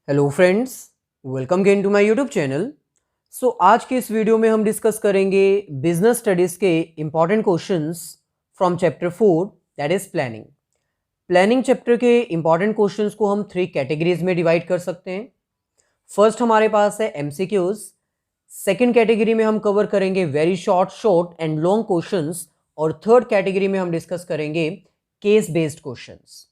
Hello friends, welcome again to my YouTube channel. आज के इस वीडियो में हम डिस्कस करेंगे बिजनेस स्टडीज़ के important questions from chapter 4 that is planning. Planning chapter के इम्पॉर्टेंट क्वेश्चंस को हम 3 कैटेगरीज में डिवाइड कर सकते हैं। फर्स्ट हमारे पास है एमसीक्यूज। सेकेंड कैटेगरी में हम कवर करेंगे very short and long questions. और थर्ड कैटेगरी में हम डिस्कस करेंगे केस बेस्ड क्वेश्चंस।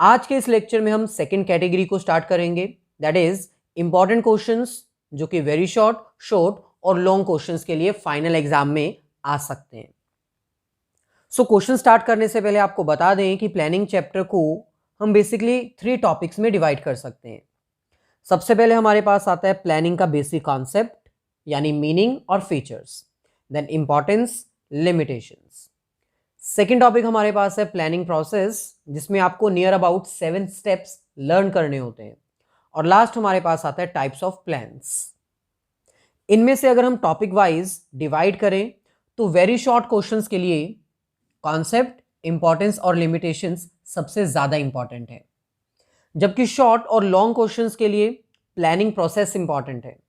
आज के इस लेक्चर में हम सेकेंड कैटेगरी को स्टार्ट करेंगे, दैट इज इंपॉर्टेंट क्वेश्चंस जो कि वेरी शॉर्ट और लॉन्ग क्वेश्चंस के लिए फाइनल एग्जाम में आ सकते हैं। क्वेश्चन स्टार्ट करने से पहले आपको बता दें कि प्लानिंग चैप्टर को हम बेसिकली 3 टॉपिक्स में डिवाइड कर सकते हैं। सबसे पहले हमारे पास आता है प्लानिंग का बेसिक कॉन्सेप्ट यानी मीनिंग और features, then importance, limitations. Second topic हमारे पास है प्लानिंग प्रोसेस, जिसमें आपको नियर अबाउट 7 स्टेप्स लर्न करने होते हैं। और लास्ट हमारे पास आता है टाइप्स ऑफ प्लान्स। इनमें से अगर हम टॉपिक वाइज डिवाइड करें तो वेरी शॉर्ट क्वेश्चंस के लिए कॉन्सेप्ट, इंपॉर्टेंस और लिमिटेशंस सबसे ज्यादा इंपॉर्टेंट है, जबकि शॉर्ट और लॉन्ग क्वेश्चंस के लिए प्लानिंग प्रोसेस इंपॉर्टेंट है।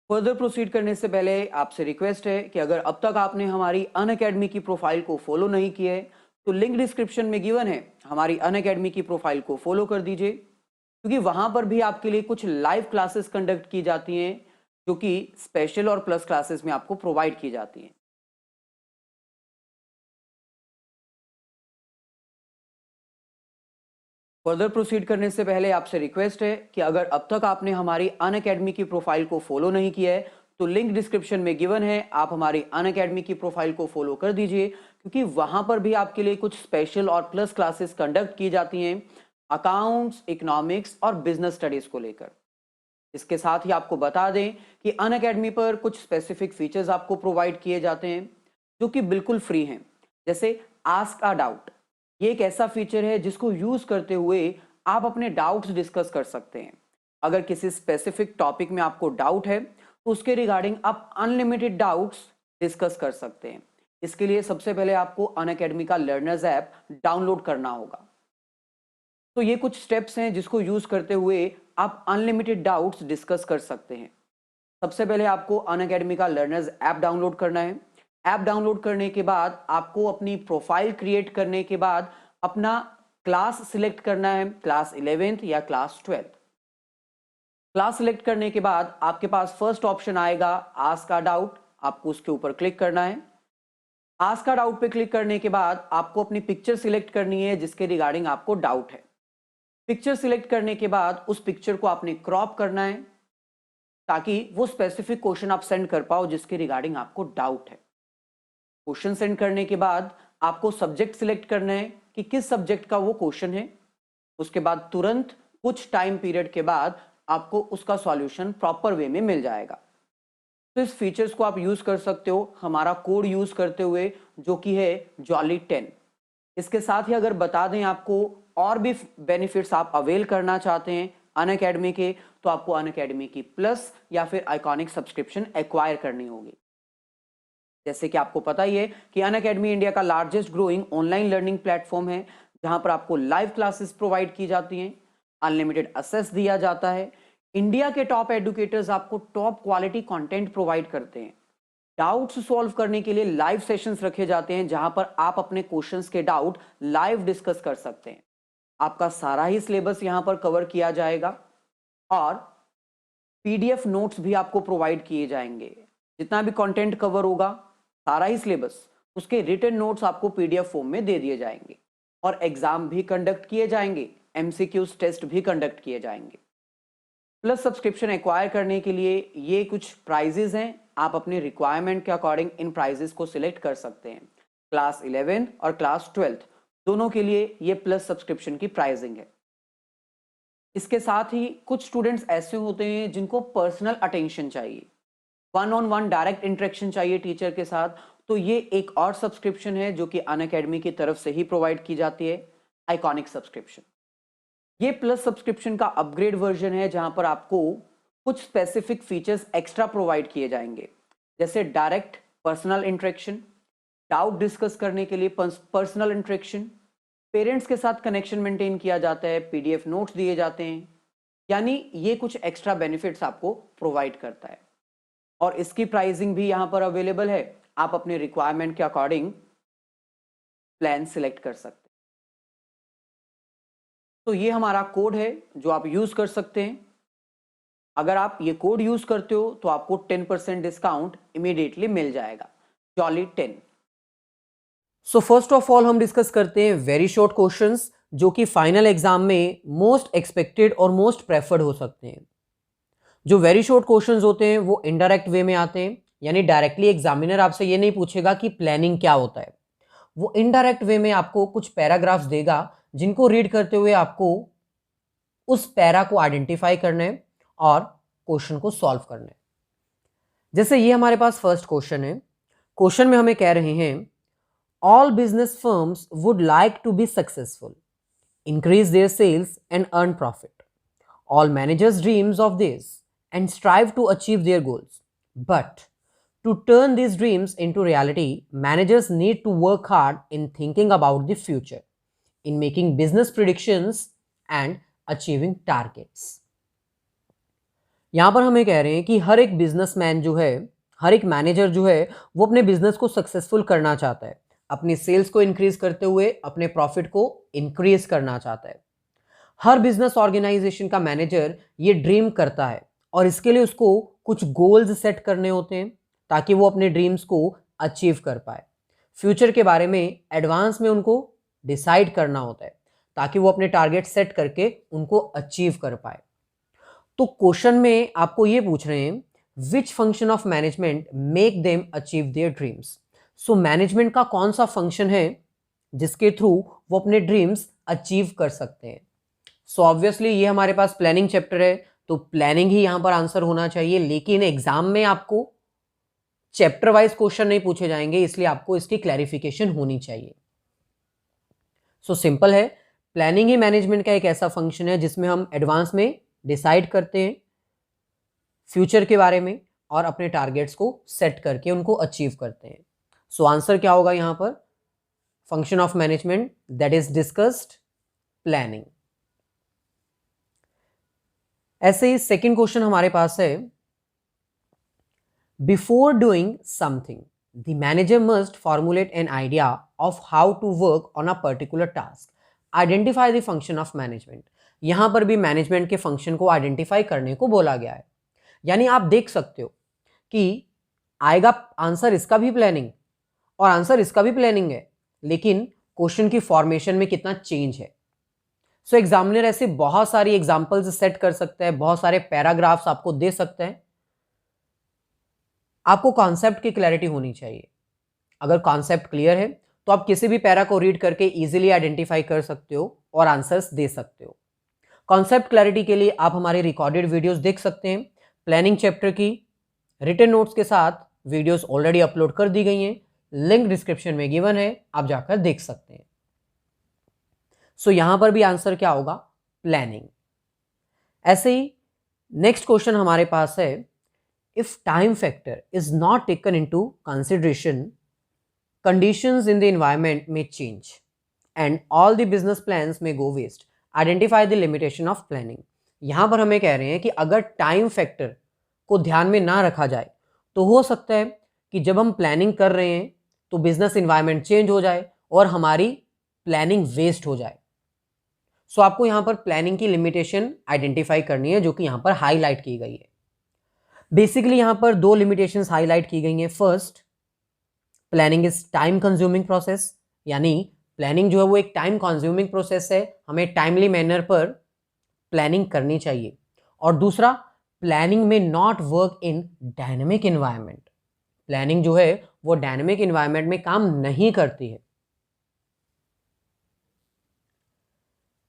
फर्दर प्रोसीड करने से पहले आपसे रिक्वेस्ट है कि अगर अब तक आपने हमारी अनअकैडमी की प्रोफाइल को फॉलो नहीं किया है तो लिंक डिस्क्रिप्शन में गिवन है, हमारी अनअकैडमी की प्रोफाइल को फॉलो कर दीजिए, क्योंकि वहां पर भी आपके लिए कुछ लाइव क्लासेस कंडक्ट की जाती हैं जो कि स्पेशल और प्लस क्लासेस में आपको प्रोवाइड की जाती हैं। फर्दर प्रोसीड करने से पहले आपसे रिक्वेस्ट है कि अगर अब तक आपने हमारी अनअकैडमी की प्रोफाइल को फॉलो नहीं किया है तो लिंक डिस्क्रिप्शन में गिवन है, आप हमारी अनअकैडमी की प्रोफाइल को फॉलो कर दीजिए, क्योंकि वहां पर भी आपके लिए कुछ स्पेशल और प्लस क्लासेस कंडक्ट की जाती हैं अकाउंट्स, इकोनॉमिक्स और बिजनेस स्टडीज को लेकर। इसके साथ ही आपको बता दें कि अनअकैडमी पर कुछ स्पेसिफिक फीचर्स आपको प्रोवाइड किए जाते हैं जो कि बिल्कुल फ्री हैं, जैसे आस्क अ डाउट। ये एक ऐसा फीचर है जिसको यूज करते हुए आप अपने डाउट्स डिस्कस कर सकते हैं। अगर किसी स्पेसिफिक टॉपिक में आपको डाउट है तो उसके रिगार्डिंग आप अनलिमिटेड डाउट्स डिस्कस कर सकते हैं। इसके लिए सबसे पहले आपको अनअकैडमी का लर्नर्स ऐप डाउनलोड करना होगा। तो ये कुछ स्टेप्स हैं जिसको यूज करते हुए आप अनलिमिटेड डाउट्स डिस्कस कर सकते हैं। सबसे पहले आपको अनअकैडमी का लर्नर्स ऐप डाउनलोड करना है। ऐप डाउनलोड करने के बाद आपको अपनी प्रोफाइल क्रिएट करने के बाद अपना क्लास सिलेक्ट करना है, क्लास 11th या क्लास 12th। क्लास सिलेक्ट करने के बाद आपके पास फर्स्ट ऑप्शन आएगा आस्क अ डाउट, आपको उसके ऊपर क्लिक करना है। आस्क अ डाउट पे क्लिक करने के बाद आपको अपनी पिक्चर सिलेक्ट करनी है जिसके रिगार्डिंग आपको डाउट है। पिक्चर सिलेक्ट करने के बाद उस पिक्चर को आपने क्रॉप करना है ताकि वो स्पेसिफिक क्वेश्चन आप सेंड कर पाओ जिसके रिगार्डिंग आपको डाउट है। क्वेश्चन सेंड करने के बाद आपको सब्जेक्ट सिलेक्ट करना है कि किस सब्जेक्ट का वो क्वेश्चन है। उसके बाद तुरंत कुछ टाइम पीरियड के बाद आपको उसका सॉल्यूशन प्रॉपर वे में मिल जाएगा। तो इस फीचर्स को आप यूज कर सकते हो हमारा कोड यूज करते हुए, जो कि है जॉली 10। इसके साथ ही अगर बता दें आपको और भी बेनिफिट्स आप अवेल करना चाहते हैं अनअकैडमी के, तो आपको अनअकैडमी की प्लस या फिर आइकॉनिक सब्सक्रिप्शन एक्वायर करनी होगी। जैसे कि आपको पता ही है कि अनअकैडमी इंडिया का largest growing online learning platform है, जहां पर आपको लाइव क्लासेस प्रोवाइड की जाती हैं, अनलिमिटेड एक्सेस दिया जाता है, इंडिया के टॉप एडुकेटर्स आपको टॉप क्वालिटी कंटेंट प्रोवाइड करते हैं, डाउट्स सॉल्व करने के लिए लाइव सेशंस रखे जाते हैं जहां पर आप अपने क्वेश्चंस के डाउट लाइव डिस्कस कर सकते हैं। आपका सारा ही सिलेबस यहां पर कवर किया जाएगा और पीडीएफ नोट्स भी आपको प्रोवाइड किए जाएंगे। जितना भी कंटेंट कवर होगा, सारा ही सिलेबस, उसके रिटन नोट्स आपको पीडीएफ फॉर्म में दे दिए जाएंगे और एग्जाम भी कंडक्ट किए जाएंगे, एमसीक्यूज टेस्ट भी कंडक्ट किए जाएंगे। प्लस सब्सक्रिप्शन एक्वायर करने के लिए ये कुछ प्राइजेस हैं, आप अपने रिक्वायरमेंट के अकॉर्डिंग इन प्राइजेस को सिलेक्ट कर सकते हैं। क्लास 11 और क्लास 12 दोनों के लिए ये प्लस सब्सक्रिप्शन की प्राइसिंग है। इसके साथ ही कुछ स्टूडेंट्स ऐसे होते हैं जिनको पर्सनल अटेंशन चाहिए, one on one direct interaction चाहिए टीचर के साथ, तो ये एक और सब्सक्रिप्शन है जो कि अनअकैडमी की तरफ से ही प्रोवाइड की जाती है, आइकॉनिक सब्सक्रिप्शन। ये प्लस सब्सक्रिप्शन का अपग्रेड वर्जन है जहां पर आपको कुछ स्पेसिफिक फीचर्स एक्स्ट्रा प्रोवाइड किए जाएंगे, जैसे direct personal interaction, doubt discuss करने के लिए पर्सनल इंटरेक्शन, पेरेंट्स के साथ कनेक्शन मेंटेन किया जाता है, पीडीएफ नोट्स दिए जाते हैं, यानी ये कुछ एक्स्ट्रा बेनिफिट्स आपको प्रोवाइड करता है। और इसकी प्राइसिंग भी यहां पर अवेलेबल है, आप अपने रिक्वायरमेंट के अकॉर्डिंग प्लान सिलेक्ट कर सकते हैं। तो ये हमारा कोड है जो आप यूज कर सकते हैं। अगर आप ये कोड यूज करते हो तो आपको 10% डिस्काउंट इमीडिएटली मिल जाएगा, jolly 10। So first of all हम डिस्कस करते हैं वेरी शॉर्ट क्वेश्चंस जो कि फाइनल एग्जाम में मोस्ट एक्सपेक्टेड और मोस्ट प्रेफर्ड हो सकते हैं। जो वेरी शॉर्ट क्वेश्चंस होते हैं वो इनडायरेक्ट वे में आते हैं, यानी डायरेक्टली एग्जामिनर आपसे ये नहीं पूछेगा कि प्लानिंग क्या होता है। वो इनडायरेक्ट वे में आपको कुछ पैराग्राफ्स देगा जिनको रीड करते हुए आपको उस पैरा को आइडेंटिफाई करना है और क्वेश्चन को सॉल्व करना है। जैसे ये हमारे पास फर्स्ट क्वेश्चन है। क्वेश्चन में हमें कह रहे हैं all business firms would like to be successful, increase their sales and earn profit. All managers dreams of this and strive to achieve their goals. But to turn these dreams into reality, managers need to work hard in thinking about the future, in making business predictions and achieving targets. यहां पर हमें कह रहे हैं कि हर एक businessman जो है, हर एक मैनेजर जो है, वो अपने बिजनेस को सक्सेसफुल करना चाहता है, अपनी सेल्स को इंक्रीज करते हुए अपने प्रॉफिट को इंक्रीज करना चाहता है। हर बिजनेस ऑर्गेनाइजेशन का मैनेजर ये ड्रीम करता है और इसके लिए उसको कुछ गोल्स सेट करने होते हैं ताकि वो अपने ड्रीम्स को अचीव कर पाए। फ्यूचर के बारे में एडवांस में उनको डिसाइड करना होता है ताकि वो अपने टारगेट सेट करके उनको अचीव कर पाए। तो क्वेश्चन में आपको ये पूछ रहे हैं which function of management make them achieve their dreams. So management का कौन सा फंक्शन है जिसके थ्रू वो अपने ड्रीम्स अचीव कर सकते हैं। सो ऑब्वियसली ये हमारे पास प्लानिंग चैप्टर है, तो प्लानिंग ही यहां पर आंसर होना चाहिए, लेकिन एग्जाम में आपको चैप्टर वाइज क्वेश्चन नहीं पूछे जाएंगे, इसलिए आपको इसकी क्लैरिफिकेशन होनी चाहिए। सो सिंपल है, प्लानिंग ही मैनेजमेंट का एक ऐसा फंक्शन है जिसमें हम एडवांस में डिसाइड करते हैं फ्यूचर के बारे में और अपने टारगेट्स को सेट करके उनको अचीव करते हैं। सो आंसर क्या होगा यहां पर, function of management that is discussed planning. ऐसे ही सेकेंड क्वेश्चन हमारे पास है before doing something the manager must formulate an idea of how to work on a particular task, identify the function of management. यहां पर भी management के function को आइडेंटिफाई करने को बोला गया है, यानी आप देख सकते हो कि आएगा आंसर इसका भी प्लानिंग और आंसर इसका भी प्लानिंग है, लेकिन क्वेश्चन की फॉर्मेशन में कितना चेंज है। सो एग्जामिनर ऐसे बहुत सारी एग्जांपल्स सेट कर सकता है, बहुत सारे पैराग्राफ्स आपको दे सकते हैं। आपको कॉन्सेप्ट की क्लैरिटी होनी चाहिए। अगर कॉन्सेप्ट क्लियर है तो आप किसी भी पैरा को रीड करके इजीली आइडेंटिफाई कर सकते हो और आंसर्स दे सकते हो। कॉन्सेप्ट क्लैरिटी के लिए आप हमारे रिकॉर्डेड वीडियोस देख सकते हैं। प्लानिंग चैप्टर की रिटन नोट्स के साथ वीडियोस ऑलरेडी अपलोड कर दी गई हैं, लिंक डिस्क्रिप्शन में गिवन है, आप जाकर देख सकते हैं। सो यहां पर भी आंसर क्या होगा, प्लानिंग। ऐसे ही नेक्स्ट क्वेश्चन हमारे पास है if time factor is not taken into consideration conditions in the environment में change and all the business plans में go waste, identify the limitation of planning. यहां पर हमें कह रहे हैं कि अगर टाइम फैक्टर को ध्यान में ना रखा जाए तो हो सकता है कि जब हम प्लानिंग कर रहे हैं तो बिजनेस एनवायरनमेंट चेंज हो जाए और हमारी प्लानिंग वेस्ट हो जाए। सो आपको यहां पर प्लानिंग की लिमिटेशन आइडेंटिफाई करनी है जो कि यहां पर हाईलाइट की गई है। बेसिकली यहां पर दो लिमिटेशंस हाईलाइट की गई हैं। First, planning is time consuming process, यानी प्लानिंग जो है वो एक टाइम कंज्यूमिंग प्रोसेस है, हमें टाइमली मैनर पर प्लानिंग करनी चाहिए। और दूसरा, प्लानिंग में not work in dynamic environment, planning जो है वो डायनेमिक एनवायरनमेंट में काम नहीं करती है।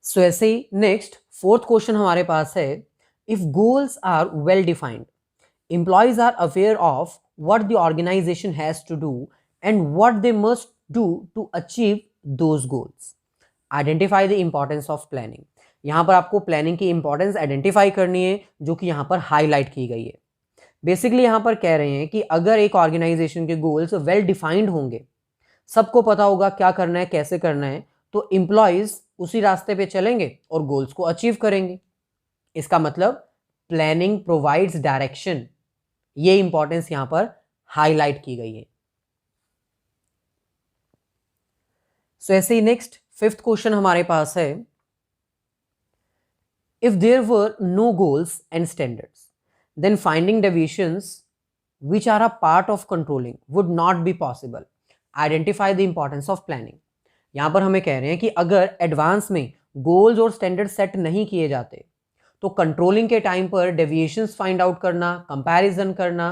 सो ऐसे ही नेक्स्ट फोर्थ क्वेश्चन हमारे पास है if goals are well defined, employees are aware of what the organisation has to do and what they must do to achieve those goals, identify the importance of planning. यहां पर आपको planning की importance identify करनी है जो कि यहां पर हाईलाइट की गई है। बेसिकली यहां पर कह रहे हैं कि अगर एक ऑर्गेनाइजेशन के गोल्स वेल डिफाइंड होंगे, सबको पता होगा क्या करना है कैसे करना है, तो एम्प्लॉयज उसी रास्ते पे चलेंगे और गोल्स को अचीव करेंगे। इसका मतलब प्लानिंग प्रोवाइड्स डायरेक्शन, ये इंपॉर्टेंस यहां पर हाईलाइट की गई है। सो ऐसे ही नेक्स्ट 5th क्वेश्चन हमारे पास है, if there were no goals and standards then finding deviations which are a part of controlling would not be possible. Identify the importance of planning. यहां पर हमें कह रहे हैं कि अगर एडवांस में गोल्स और स्टैंडर्ड सेट नहीं किए जाते तो कंट्रोलिंग के टाइम पर डेविएशंस फाइंड आउट करना, कंपैरिजन करना,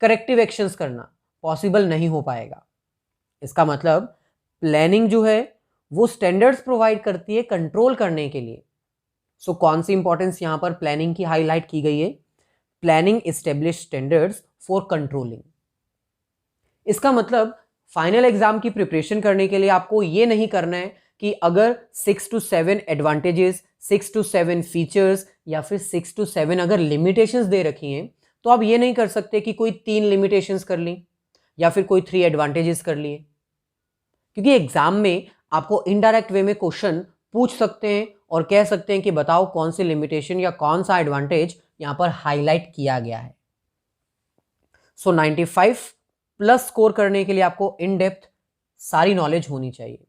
करेक्टिव एक्शंस करना पॉसिबल नहीं हो पाएगा। इसका मतलब प्लानिंग जो है वो स्टैंडर्ड्स प्रोवाइड करती है कंट्रोल करने के लिए। सो कौन सी इंपॉर्टेंस यहां पर प्लानिंग की हाईलाइट की गई है? Planning establish standards for controlling. इसका मतलब फाइनल एग्जाम की प्रिपरेशन करने के लिए आपको ये नहीं करना है कि अगर 6 to 7 एडवांटेजेस, 6 to 7 फीचर्स या फिर 6 to 7 अगर लिमिटेशंस दे रखी हैं तो आप ये नहीं कर सकते कि कोई 3 लिमिटेशंस कर ली या फिर कोई 3 एडवांटेजेस कर लिए, क्योंकि एग्जाम में आपको इनडायरेक्ट वे में क्वेश्चन पूछ सकते हैं और कह सकते हैं कि बताओ कौन सी लिमिटेशन या कौन सा एडवांटेज यहां पर हाईलाइट किया गया है। सो 95 प्लस स्कोर करने के लिए आपको इन डेप्थ सारी नॉलेज होनी चाहिए।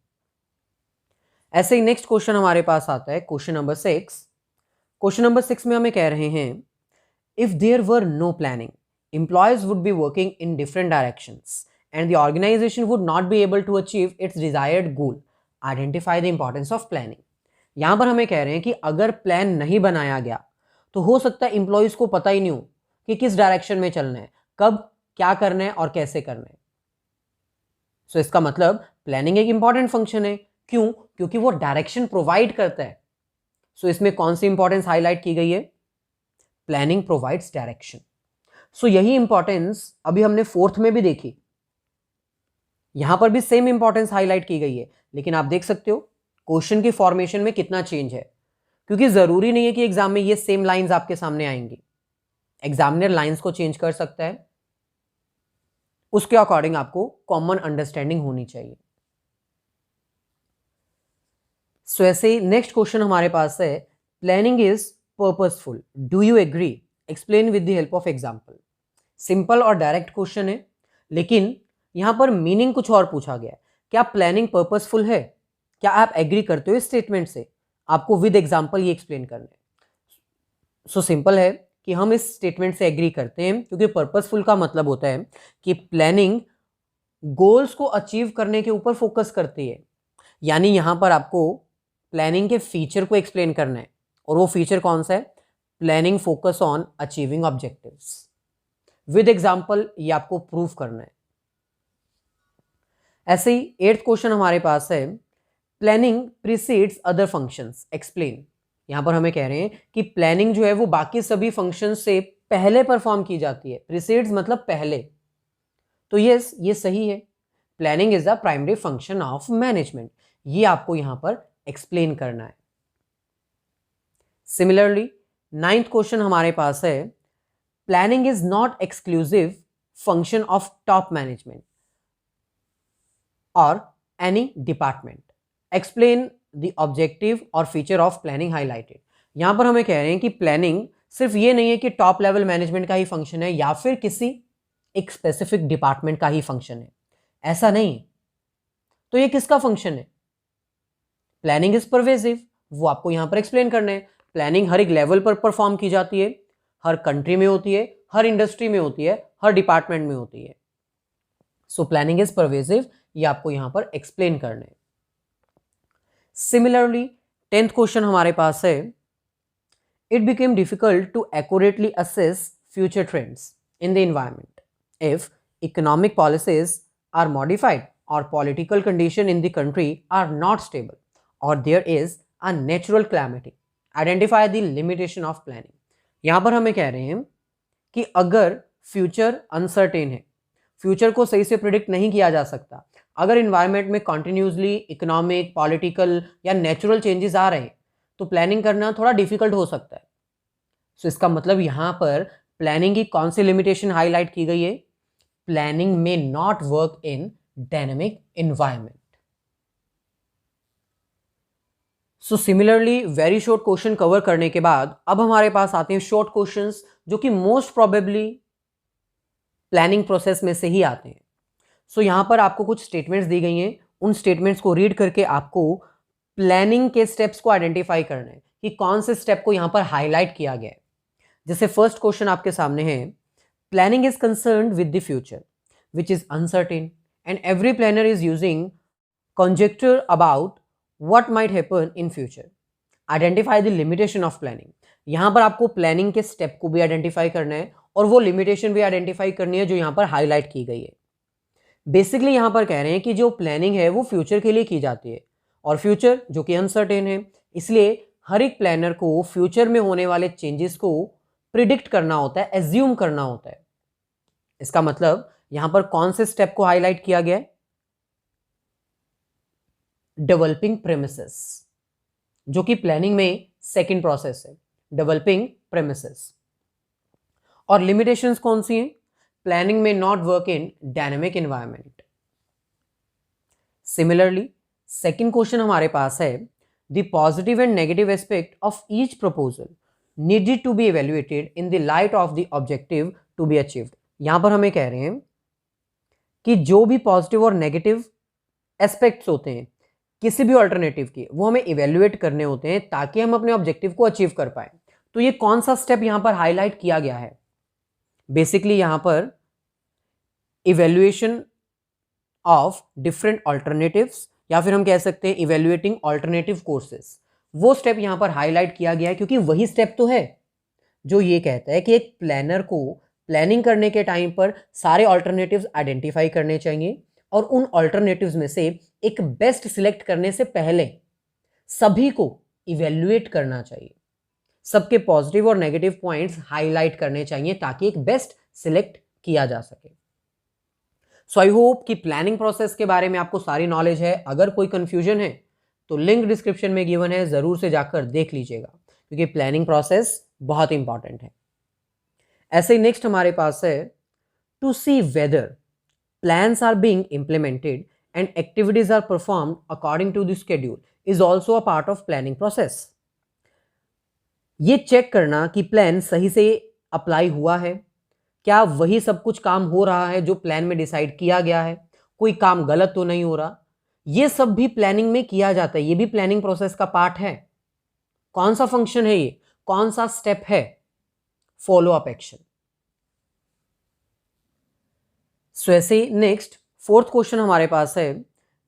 ऐसे ही नेक्स्ट क्वेश्चन हमारे पास आता है क्वेश्चन नंबर 6। क्वेश्चन नंबर 6 में हमें कह रहे हैं, if there were no planning employees would be working in different directions and the organization would not be able to achieve its desired goal. Identify the importance of planning. यहां पर हमें कह रहे हैं कि अगर प्लान नहीं बनाया गया तो हो सकता है एम्प्लॉयज को पता ही नहीं हो कि किस डायरेक्शन में चलना है, कब क्या करना है और कैसे करना है। सो इसका मतलब प्लानिंग एक इंपॉर्टेंट फंक्शन है। क्यों? क्योंकि वो डायरेक्शन प्रोवाइड करता है। सो इसमें कौन सी इंपॉर्टेंस हाईलाइट की गई है? Planning provides direction. सो यही इंपॉर्टेंस अभी हमने 4th में भी देखी, यहां पर भी सेम इंपॉर्टेंस हाईलाइट की गई है, लेकिन आप देख सकते हो क्वेश्चन की फॉर्मेशन में कितना चेंज है, क्योंकि जरूरी नहीं है कि एग्जाम में ये सेम लाइंस आपके सामने आएंगी। एग्जामिनर लाइंस को चेंज कर सकता है, उसके अकॉर्डिंग आपको कॉमन अंडरस्टैंडिंग होनी चाहिए। सो ऐसे नेक्स्ट क्वेश्चन हमारे पास है, planning is purposeful, do you agree? Explain with the help of example. Simple और डायरेक्ट क्वेश्चन है, लेकिन यहां पर मीनिंग कुछ और पूछा गया है। क्या प्लानिंग पर्पसफुल है? क्या आप एग्री करते हो इस स्टेटमेंट से? आपको विद एग्जांपल ये एक्सप्लेन करना है। सो सिंपल है कि हम इस स्टेटमेंट से एग्री करते हैं, क्योंकि पर्पसफुल का मतलब होता है कि प्लानिंग गोल्स को अचीव करने के ऊपर फोकस करती है। यानी यहां पर आपको प्लानिंग के फीचर को एक्सप्लेन करना है, और वो फीचर कौन सा है? Planning focus on achieving objectives. With example ये आपको प्रूव करना है। ऐसे ही 8th क्वेश्चन हमारे पास है, planning precedes other functions, explain. यहां पर हमें कह रहे हैं कि प्लानिंग जो है वो बाकी सभी फंक्शन से पहले परफॉर्म की जाती है। प्रीसीड्स मतलब पहले, तो यस ये सही है। Planning is the primary function of management, ये आपको यहां पर एक्सप्लेन करना है। सिमिलरली 9th क्वेश्चन हमारे पास है, planning is not exclusive function of top management or any department. Explain the objective और feature of planning highlighted. यहां पर हमें कह रहे हैं कि प्लानिंग सिर्फ ये नहीं है कि टॉप लेवल मैनेजमेंट का ही फंक्शन है या फिर किसी एक स्पेसिफिक डिपार्टमेंट का ही फंक्शन है, ऐसा नहीं है। तो ये किसका फंक्शन है? प्लानिंग इज परवेसिव, वो आपको यहां पर एक्सप्लेन करना है। प्लानिंग हर एक लेवल पर परफॉर्म की जाती है, हर कंट्री में होती है, हर इंडस्ट्री में होती है, हर डिपार्टमेंट में होती है। सो प्लानिंग इज परवेसिव, ये आपको यहां पर एक्सप्लेन करना है। सिमिलरली 10th क्वेश्चन हमारे पास है, it became difficult to accurately assess future trends in the environment if economic policies are modified और political condition in the country are not stable और there is a natural calamity. Identify the limitation of planning. यहां पर हमें कह रहे हैं कि अगर फ्यूचर अनसर्टेन है, फ्यूचर को सही से प्रिडिक्ट नहीं किया जा सकता, अगर इन्वायरमेंट में कॉन्टिन्यूसली इकोनॉमिक, पॉलिटिकल या नेचुरल चेंजेस आ रहे हैं तो प्लानिंग करना थोड़ा डिफिकल्ट हो सकता है। सो इसका मतलब यहां पर प्लानिंग की कौन सी लिमिटेशन हाईलाइट की गई है? प्लानिंग में not work in dynamic environment. So similarly very short question cover करने के बाद अब हमारे पास आते हैं शॉर्ट क्वेश्चंस जो कि मोस्ट प्रोबेबली प्लानिंग प्रोसेस में से ही आते हैं। सो यहाँ पर आपको कुछ स्टेटमेंट्स दी गई हैं, उन स्टेटमेंट्स को रीड करके आपको प्लानिंग के स्टेप्स को आइडेंटिफाई करना है कि कौन से स्टेप को यहाँ पर हाईलाइट किया गया है। जैसे फर्स्ट क्वेश्चन आपके सामने है, planning is concerned with the future which is uncertain and every planner is using conjecture about what might happen in future. Identify the limitation of planning. यहाँ पर आपको प्लानिंग के स्टेप को भी आइडेंटिफाई करना है और वो लिमिटेशन भी आइडेंटिफाई करनी है जो यहाँ पर हाईलाइट की गई है। बेसिकली यहाँ पर कह रहे हैं कि जो प्लानिंग है वो फ्यूचर के लिए की जाती है और फ्यूचर जो कि अनसर्टेन है, इसलिए हर एक प्लानर को फ्यूचर में होने वाले चेंजेस को प्रिडिक्ट करना होता है, एज्यूम करना होता है। इसका मतलब यहाँ पर कौन से स्टेप को हाईलाइट किया गया है? डेवलपिंग प्रेमिसेस, जो कि प्लानिंग में सेकंड प्रोसेस है, डेवलपिंग प्रेमिसेस। और लिमिटेशंस कौन सी हैं? प्लानिंग में not work in dynamic environment. Similarly second question हमारे पास है, the positive and negative aspect of each proposal needed to be evaluated in the light of the objective to be achieved. यहां पर हमें कह रहे हैं कि जो भी पॉजिटिव और नेगेटिव एस्पेक्ट्स होते हैं किसी भी ऑल्टरनेटिव की, वो हमें इवेल्युएट करने होते हैं ताकि हम अपने ऑब्जेक्टिव को अचीव कर पाए। तो ये कौन सा स्टेप यहां पर हाईलाइट किया गया है? बेसिकली यहां पर इवेल्युएशन ऑफ डिफरेंट ऑल्टरनेटिव्स, या फिर हम कह सकते हैं इवेल्युएटिंग ऑल्टरनेटिव कोर्सेस, वो स्टेप यहां पर हाईलाइट किया गया है क्योंकि वही स्टेप तो है जो ये कहता है कि एक प्लानर को प्लानिंग करने के टाइम पर सारे ऑल्टरनेटिव्स आइडेंटिफाई करने चाहिए और उन ऑल्टरनेटिव्स में से एक बेस्ट सिलेक्ट करने से पहले सभी को इवेल्युएट करना चाहिए, सबके पॉजिटिव और नेगेटिव पॉइंट्स हाईलाइट करने चाहिए ताकि एक बेस्ट सिलेक्ट किया जा सके। सो आई होप कि प्लानिंग प्रोसेस के बारे में आपको सारी नॉलेज है। अगर कोई कंफ्यूजन है तो लिंक डिस्क्रिप्शन में गिवन है, जरूर से जाकर देख लीजिएगा क्योंकि प्लानिंग प्रोसेस बहुत इंपॉर्टेंट है। ऐसे ही नेक्स्ट हमारे पास है, to see whether plans are being implemented and activities are performed according to the schedule is also a part of planning process. ये चेक करना कि प्लान सही से अप्लाई हुआ है, क्या वही सब कुछ काम हो रहा है जो प्लान में डिसाइड किया गया है, कोई काम गलत तो नहीं हो रहा, ये सब भी प्लानिंग में किया जाता है, ये भी प्लानिंग प्रोसेस का पार्ट है। कौन सा फंक्शन है ये, कौन सा स्टेप है? Follow up action. सो ऐसे नेक्स्ट फोर्थ क्वेश्चन हमारे पास है,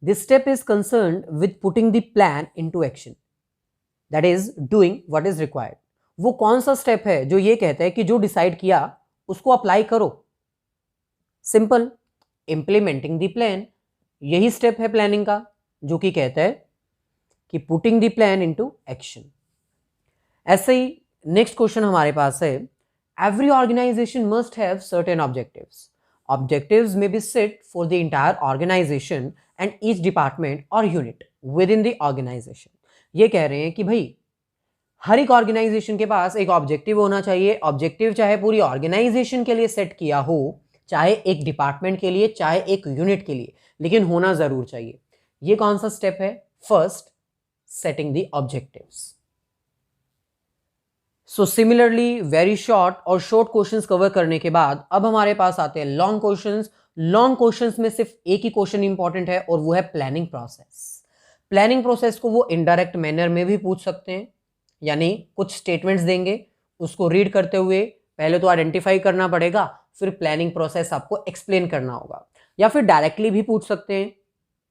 this step is concerned with putting the plan into action, that is doing what is required. वो कौन सा स्टेप है जो ये कहता है कि जो डिसाइड किया उसको अप्लाई करो? Simple, implementing the plan. यही स्टेप है प्लानिंग का जो कि कहता है कि putting the plan into action. ऐसे ही नेक्स्ट क्वेश्चन हमारे पास है, every organisation must have certain objectives. Objectives may be set for the entire organization and each department or unit within the organization. ये कह रहे हैं कि भाई हर एक ऑर्गेनाइजेशन के पास एक ऑब्जेक्टिव होना चाहिए। ऑब्जेक्टिव चाहे पूरी ऑर्गेनाइजेशन के लिए सेट किया हो, चाहे एक डिपार्टमेंट के लिए, चाहे एक यूनिट के लिए, लेकिन होना जरूर चाहिए। ये कौन सा स्टेप है? First, setting the objectives. So similarly very short और शॉर्ट क्वेश्चंस कवर करने के बाद अब हमारे पास आते हैं लॉन्ग क्वेश्चंस। लॉन्ग क्वेश्चंस में सिर्फ एक ही क्वेश्चन इंपॉर्टेंट है और वो है प्लानिंग प्रोसेस। प्लानिंग प्रोसेस को वो इनडायरेक्ट मैनर में भी पूछ सकते हैं, यानी कुछ स्टेटमेंट्स देंगे, उसको रीड करते हुए पहले तो आइडेंटिफाई करना पड़ेगा, फिर प्लानिंग प्रोसेस आपको एक्सप्लेन करना होगा, या फिर डायरेक्टली भी पूछ सकते हैं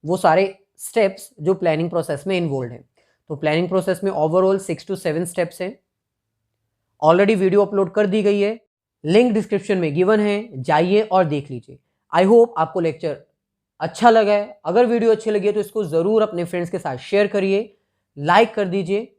वो सारे स्टेप्स जो प्लानिंग प्रोसेस में इन्वॉल्व हैं। तो प्लानिंग प्रोसेस में ओवरऑल 6 to 7 स्टेप्स हैं। ऑलरेडी वीडियो अपलोड कर दी गई है, लिंक डिस्क्रिप्शन में गिवन है, जाइए और देख लीजिए। आई होप आपको लेक्चर अच्छा लगा है। अगर वीडियो अच्छी लगी है तो इसको जरूर अपने फ्रेंड्स के साथ शेयर करिए, लाइक कर दीजिए